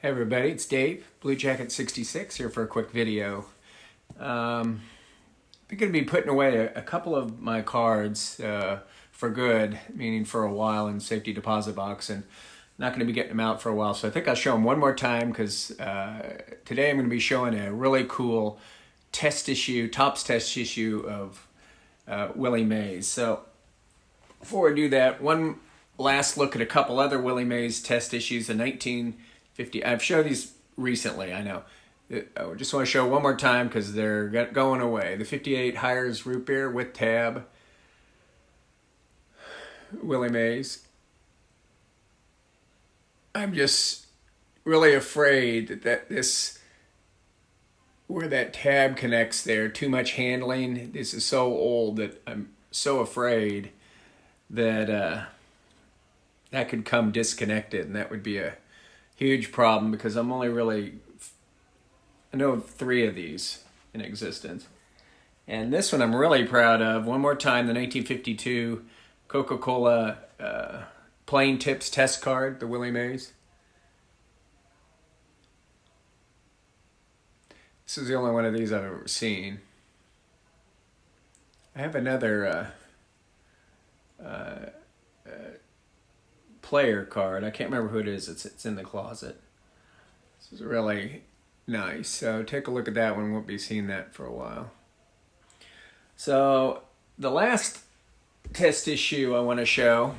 Hey everybody, it's Dave, Blue Jacket 66 here for a quick video. I'm going to be putting away a couple of my cards for good, meaning for a while in safety deposit box, and not going to be getting them out for a while. So I think I'll show them one more time because today I'm going to be showing a really cool Topps test issue of Willie Mays. So before I do that, one last look at a couple other Willie Mays test issues in 1950. I've showed these recently, I know. I just want to show one more time because they're going away. The 58 Hires Root Beer with tab. Willie Mays. I'm just really afraid that where that tab connects there, too much handling. This is so old that I'm so afraid that that could come disconnected, and that would be a huge problem because I'm only really, I know of 3 of these in existence. And this one I'm really proud of. One more time, the 1952 Coca-Cola Plain Tips test card, the Willie Mays. This is the only one of these I've ever seen. I have another player card. I can't remember who it is. It's in the closet. This is really nice. So take a look at that one. Won't be seeing that for a while. So the last test issue I want to show.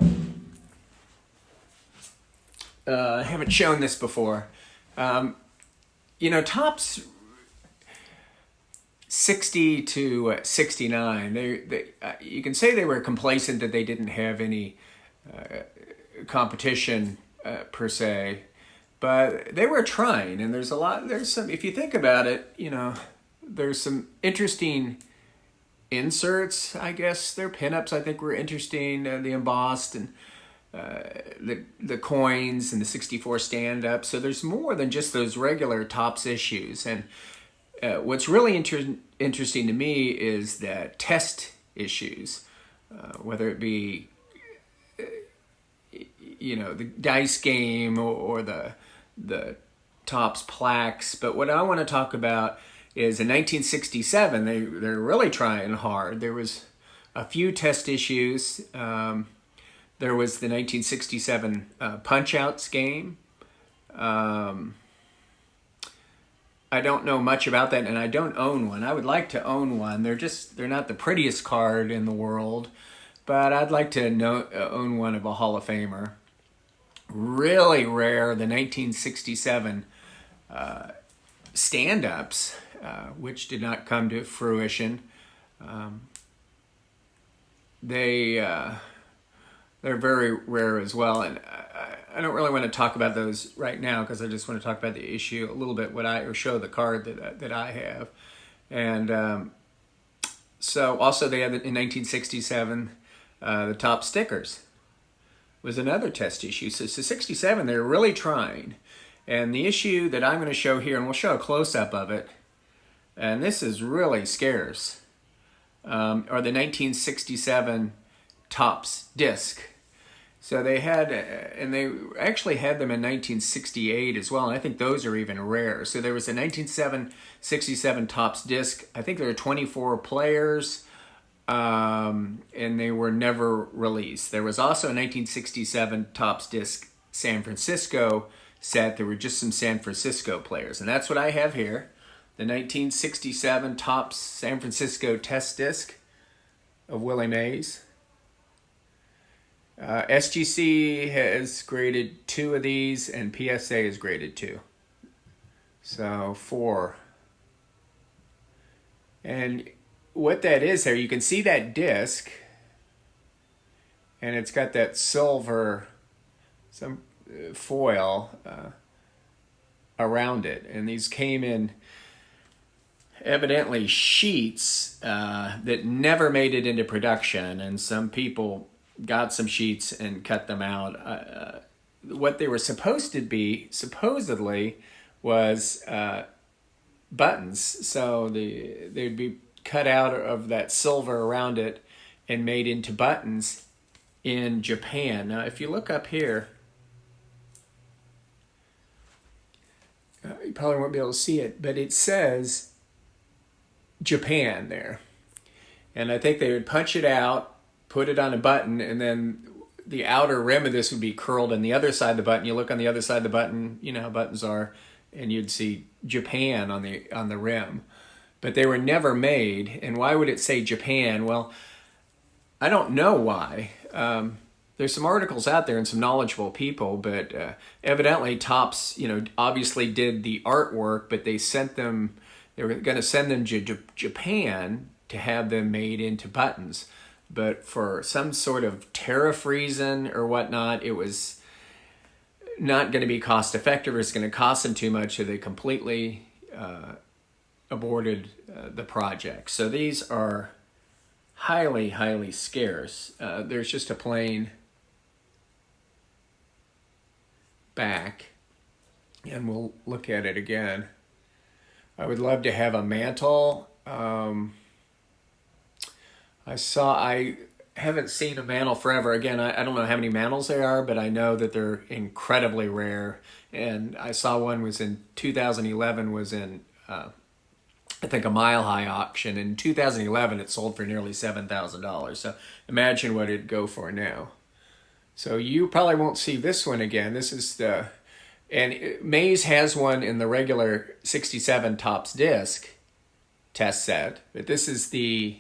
I haven't shown this before. Topps 60 to 69. You can say they were complacent that they didn't have any competition per se, but they were trying, and there's some, if you think about it, there's some interesting inserts. I guess their pinups I think were interesting, the embossed and the coins and the 64 stand-up. So there's more than just those regular Topps issues. And what's really interesting to me is that test issues, whether it be the dice game or the Topps plaques. But what I want to talk about is in 1967, they're really trying hard. There was a few test issues. There was the 1967 Punch-Outs game. I don't know much about that, and I don't own one. I would like to own one. They're not the prettiest card in the world, but I'd like to own one of a Hall of Famer. Really rare, the 1967 stand-ups, which did not come to fruition. They're very rare as well, and I don't really want to talk about those right now because I just want to talk about the issue a little bit, or show the card that I have. And so also they had in 1967 the Topps stickers was another test issue. So 67, they're really trying. And the issue that I'm going to show here, and we'll show a close-up of it, and this is really scarce, are the 1967 Topps disc. So they had, and they actually had them in 1968 as well, and I think those are even rare. So there was a 1967 Topps disc. I think there were 24 players, and they were never released. There was also a 1967 Topps disc San Francisco set. There were just some San Francisco players, and that's what I have here. The 1967 Topps San Francisco test disc of Willie Mays. SGC has graded 2 of these, and PSA has graded 2. So 4. And what that is there, you can see that disc, and it's got that silver, some foil around it. And these came in evidently sheets that never made it into production, and some people got some sheets and cut them out. What they were supposed to be, supposedly, was buttons. So they'd be cut out of that silver around it and made into buttons in Japan. Now, if you look up here, you probably won't be able to see it, but it says Japan there. And I think they would punch it out, put it on a button, and then the outer rim of this would be curled on the other side of the button. You look on the other side of the button, you know how buttons are, and you'd see Japan on the rim. But they were never made. And why would it say Japan? Well, I don't know why. There's some articles out there and some knowledgeable people, but evidently Topps, obviously did the artwork, but they were going to send them to Japan to have them made into buttons. But for some sort of tariff reason or whatnot, it was not going to be cost effective, or it's going to cost them too much, so they completely aborted the project. So these are highly, highly scarce. There's just a plain back, and we'll look at it again. I would love to have a mantle. I haven't seen a mantle forever. Again, I don't know how many mantles there are, but I know that they're incredibly rare. And I saw one was in 2011, was in, I think, a Mile High auction. In 2011, it sold for nearly $7,000. So imagine what it'd go for now. So you probably won't see this one again. This is and Mays has one in the regular 67 Topps disc test set, but this is the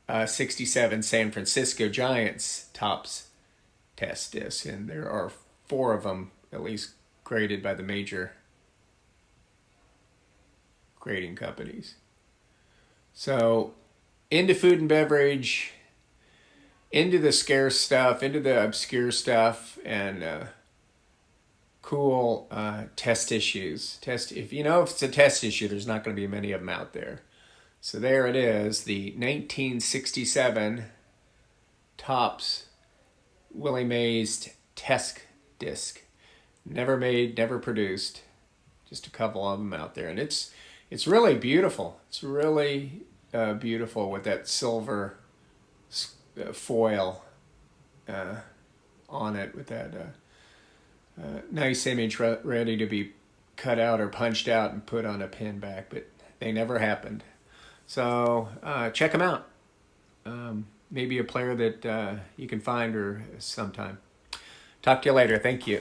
67 San Francisco Giants Topps test disc, and there are 4 of them at least graded by the major grading companies. So into food and beverage, into the scarce stuff, into the obscure stuff, and cool test issues. If it's a test issue, there's not going to be many of them out there. So there it is, the 1967 Topps Willie Mays test disc. Never made, never produced. Just a couple of them out there, and it's really beautiful. It's really beautiful with that silver foil on it, with that nice image ready to be cut out or punched out and put on a pin back, but they never happened. So check them out. Maybe a player that you can find or sometime. Talk to you later. Thank you.